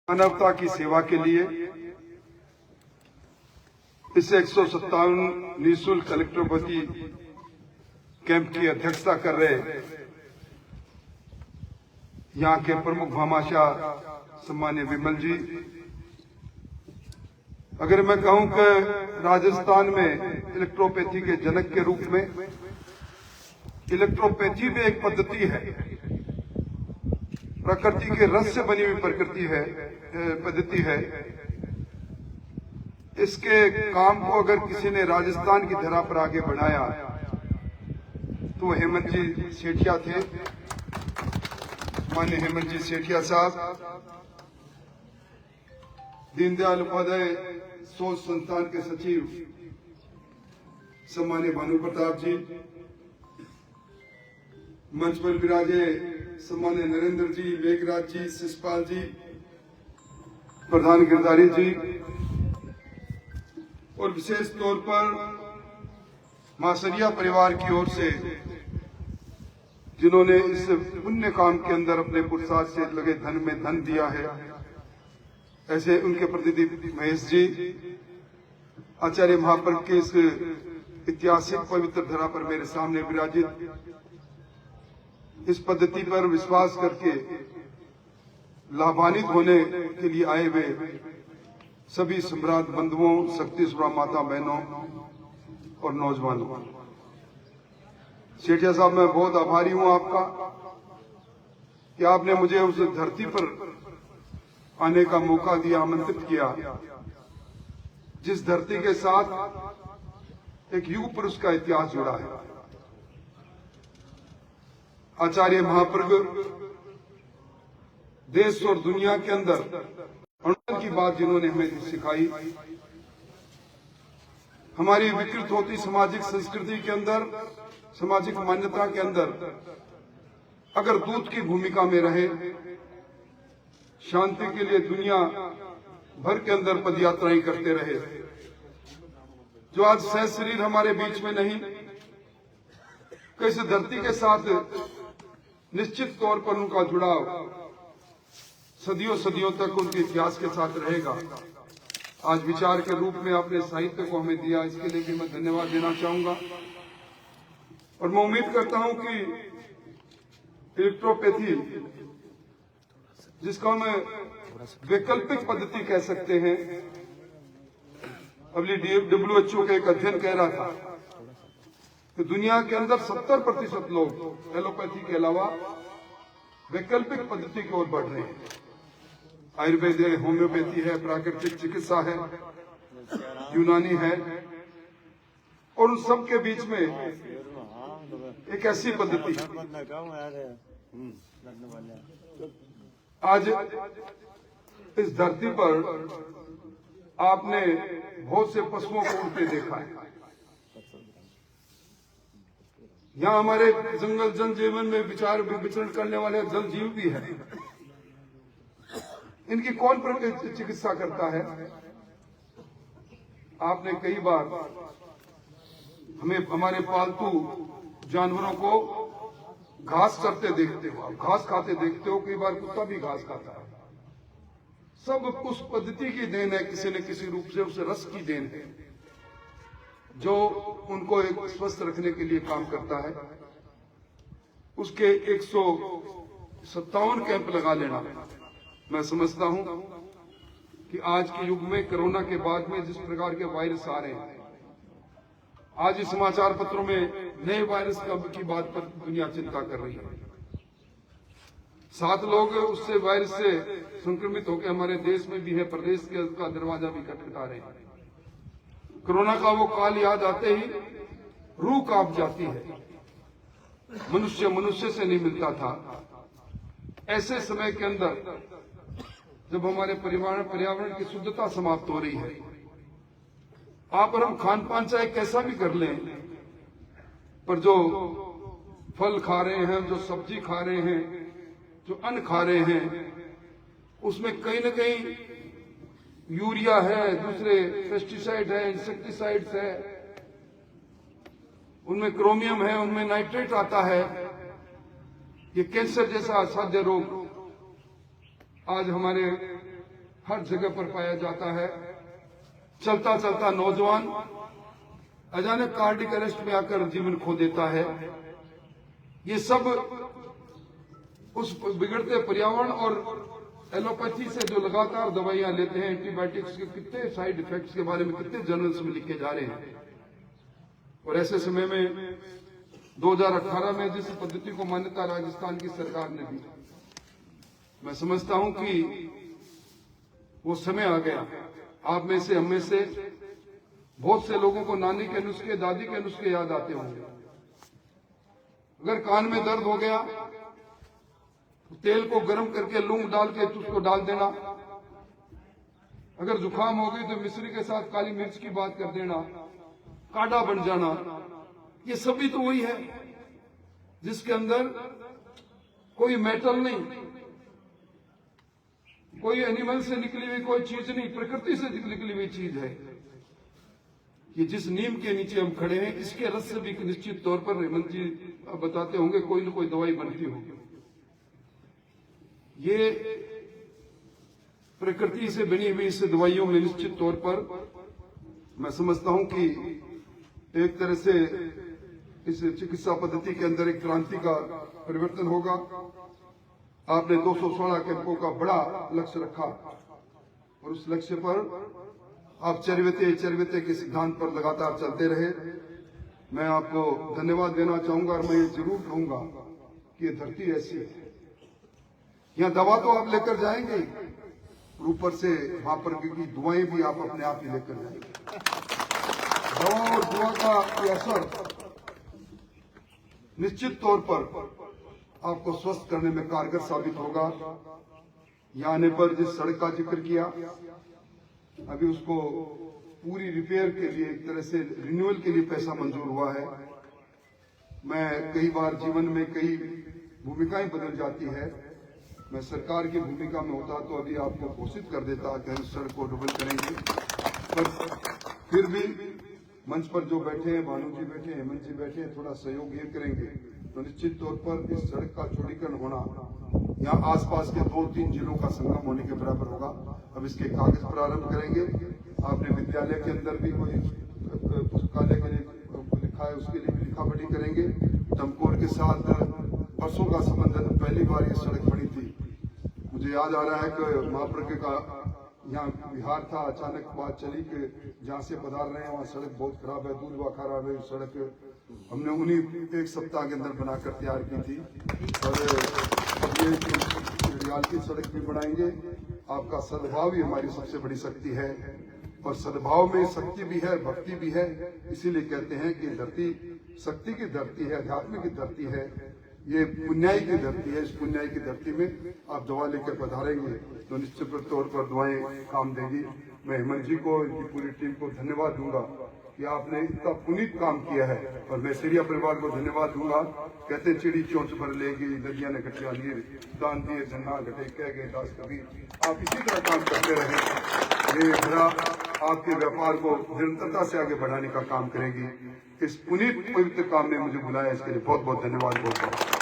मानवता की सेवा के लिए इस 157 निःशुल्क कलेक्टरोपैथी कैंप की अध्यक्षता कर रहे यहाँ के प्रमुख भामाशाह सम्मान्य विमल जी। अगर मैं कहूं कि राजस्थान में इलेक्ट्रोपैथी के जनक के रूप में इलेक्ट्रोपैथी भी एक पद्धति है, प्रकृति के रस से बनी हुई पद्धति है। इसके काम को अगर किसी ने राजस्थान की धरा पर आगे बढ़ाया तो वो हेमंत जी सेठिया थे। माननीय हेमंत जी सेठिया साहब, दीनदयाल उपाध्याय शोध संस्थान के सचिव सम्मान्य भानु प्रताप जी, मंच पर विराजे सम्मान्य नरेंद्र जी, मेघराज जी, शिषपाल जी, प्रधान गिरधारी जी, और विशेष तौर पर मासरिया परिवार की ओर से जिन्होंने इस पुण्य काम के अंदर अपने पुरुषार्थ से लगे धन में धन दिया है, ऐसे उनके प्रतिनिधि महेश जी, आचार्य महापर्व के इस ऐतिहासिक पवित्र धरा पर मेरे सामने विराजित, इस पद्धति पर विश्वास करके लाभान्वित होने के लिए आए हुए सभी सम्राट बंधुओं, शक्ति सुरा माता बहनों और नौजवानों, सेठिया साहब मैं बहुत आभारी हूं आपका कि आपने मुझे उस धरती पर आने का मौका दिया, आमंत्रित किया, जिस धरती के साथ एक युग पुरुष का इतिहास जुड़ा है। आचार्य महाप्रभु देश और दुनिया के अंदर अनुमान की बात जिन्होंने हमें सिखाई, हमारी विकृत होती सामाजिक संस्कृति के अंदर, सामाजिक मान्यता के अंदर अगर दूत की भूमिका में रहे, शांति के लिए दुनिया भर के अंदर पदयात्राएं करते रहे, जो आज सह शरीर हमारे बीच में नहीं, कैसे धरती के साथ निश्चित तौर पर उनका जुड़ाव सदियों सदियों तक उनके इतिहास के साथ रहेगा। आज विचार के रूप में आपने साहित्य को हमें दिया, इसके लिए भी मैं धन्यवाद देना चाहूंगा। और मैं उम्मीद करता हूं कि इलेक्ट्रोपैथी, जिसका हम वैकल्पिक पद्धति कह सकते हैं, अभी WHO का एक अध्ययन कह रहा था कि दुनिया के अंदर 70% लोग एलोपैथी के अलावा वैकल्पिक पद्धति की ओर बढ़ रहे हैं। आयुर्वेद है, होम्योपैथी है, प्राकृतिक चिकित्सा है, यूनानी है, और उन सब के बीच में एक ऐसी पद्धति आज इस धरती पर आपने बहुत से पशुओं को उड़ते देखा है। यहाँ हमारे जंगल जनजीवन में विचरण करने वाले जल जीव भी है। इनकी कौन चिकित्सा करता है? आपने कई बार हमें हमारे पालतू जानवरों को घास चरते देखते हो, घास खाते देखते हो, कई बार कुत्ता भी घास खाता है। सब उस पद्धति की देन है, किसी न किसी रूप से उस रस की देन है जो उनको एक स्वस्थ रखने के लिए काम करता है। उसके 157 कैंप लगा लेना, मैं समझता हूं कि आज के युग में कोरोना के बाद में जिस प्रकार के वायरस आ रहे हैं, आज इस समाचार पत्रों में नए वायरस की बात पर दुनिया चिंता कर रही है। 7 लोग उससे वायरस से संक्रमित होकर हमारे देश में भी है, प्रदेश का दरवाजा भी खटखटा रहे हैं। कोरोना का वो काल याद आते ही रूह कांप जाती है। मनुष्य मनुष्य से नहीं मिलता था। ऐसे समय के अंदर जब हमारे पर्यावरण की शुद्धता समाप्त हो रही है, आप और हम खान पान चाहे कैसा भी कर लें, पर जो फल खा रहे हैं, जो सब्जी खा रहे हैं, जो अन्न खा रहे हैं, उसमें कहीं न कहीं यूरिया है, दूसरे पेस्टिसाइड है, इंसेक्टिसाइड्स है, उनमें क्रोमियम है, उनमें नाइट्रेट आता है। ये कैंसर जैसा असाध्य रोग आज हमारे हर जगह पर पाया जाता है। चलता चलता नौजवान अचानक कार्डिक अरेस्ट में आकर जीवन खो देता है। ये सब उस बिगड़ते पर्यावरण और एलोपैथी से जो लगातार दवाइयां लेते हैं, एंटीबायोटिक्स के कितने साइड इफेक्ट्स के बारे में कितने जर्नल्स में लिखे जा रहे हैं। और ऐसे समय में 2018 में जिस पद्धति को मान्यता राजस्थान की सरकार ने दी, मैं समझता हूं कि वो समय आ गया। आप में से, हम में से बहुत से लोगों को नानी के नुस्खे, दादी के नुस्खे याद आते होंगे। अगर कान में दर्द हो गया तो तेल को गर्म करके लौंग डाल के उसको डाल देना। अगर जुकाम हो गई तो मिश्री के साथ काली मिर्च की बात कर देना, काढ़ा बन जाना। ये सभी तो वही है जिसके अंदर कोई मेटल नहीं, कोई एनिमल से निकली हुई कोई चीज नहीं, प्रकृति से निकली हुई चीज है। कि जिस नीम के नीचे हम खड़े हैं, इसके रस से भी निश्चित तौर पर हेमंत जी बताते होंगे कोई न कोई दवाई बनती होगी। ये प्रकृति से बनी हुई इस दवाइयों में निश्चित तौर पर मैं समझता हूं कि एक तरह से इस चिकित्सा पद्धति के अंदर एक क्रांति का परिवर्तन होगा। आपने 216 कैंपों का बड़ा लक्ष्य रखा और उस लक्ष्य पर आप चरवते के सिद्धांत पर लगातार चलते रहे। मैं आपको धन्यवाद देना चाहूंगा और मैं ये जरूर कहूंगा कि ये धरती ऐसी है, यहाँ दवा तो आप लेकर जाएंगे, ऊपर से वहां पर की दुआएं भी आप अपने आप ही लेकर जाएंगे। दवा और दुआ का असर निश्चित तौर पर आपको स्वस्थ करने में कारगर साबित होगा। यहाँ आने पर जिस सड़क का जिक्र किया, अभी उसको पूरी रिपेयर के लिए, एक तरह से रिन्यूअल के लिए पैसा मंजूर हुआ है। मैं कई बार जीवन में कई भूमिकाएं बदल जाती है। मैं सरकार की भूमिका में होता तो अभी आपको घोषित कर देता कि हम सड़क को डबल करेंगे, पर फिर भी मंच पर जो बैठे हैं, भानु जी बैठे हैं, हेमंत जी बैठे हैं, थोड़ा सहयोग ये करेंगे तो निश्चित तौर पर इस सड़क का चौड़ीकरण होना यहाँ आसपास के 2-3 जिलों का संगम होने के बराबर होगा। अब इसके कागज प्रारंभ करेंगे। आपने विद्यालय के अंदर भी कोई पुस्तकालय के लिए लिखा है, उसके लिए लिखा पढ़ी करेंगे। टमकोर के साथ बरसों का संबंध, पहली बार ये सड़क बनी थी। मुझे याद आ रहा है कि महाप्रज्ञ का यहाँ बिहार था, अचानक बात चली कि जहाँ से पधार रहे हैं वहाँ सड़क बहुत खराब है, दूध व खराब है। सड़क हमने उन्हीं एक सप्ताह के अंदर बनाकर तैयार की थी और ये रियाल की सड़क भी बनाएंगे। आपका सद्भाव ही हमारी सबसे बड़ी शक्ति है और सद्भाव में शक्ति भी है, भक्ति भी है। इसीलिए कहते हैं कि धरती शक्ति की धरती है, अध्यात्म की धरती है, ये पुण्याई की धरती है। इस पुण्याई की धरती में आप दवा लेकर पधारेंगे तो निश्चित तौर पर दुआएं काम देगी। मैं हेमंत जी को, इनकी पूरी टीम को धन्यवाद दूंगा कि आपने इतना पुनीत काम किया है और मैं सीरिया परिवार को धन्यवाद दूंगा। कहते चिड़ी चोंच भर लेगी, नदियां ने घटिया लिए, दान दिए जन्ना घटे, कह गए दास कबीर। आप इसी तरह काम करते रहे। ये मेरा आपके व्यापार को निरंतरता से आगे बढ़ाने का काम करेगी। इस पुनीत पवित्र काम में मुझे बुलाया, इसके लिए बहुत बहुत धन्यवाद। बहुत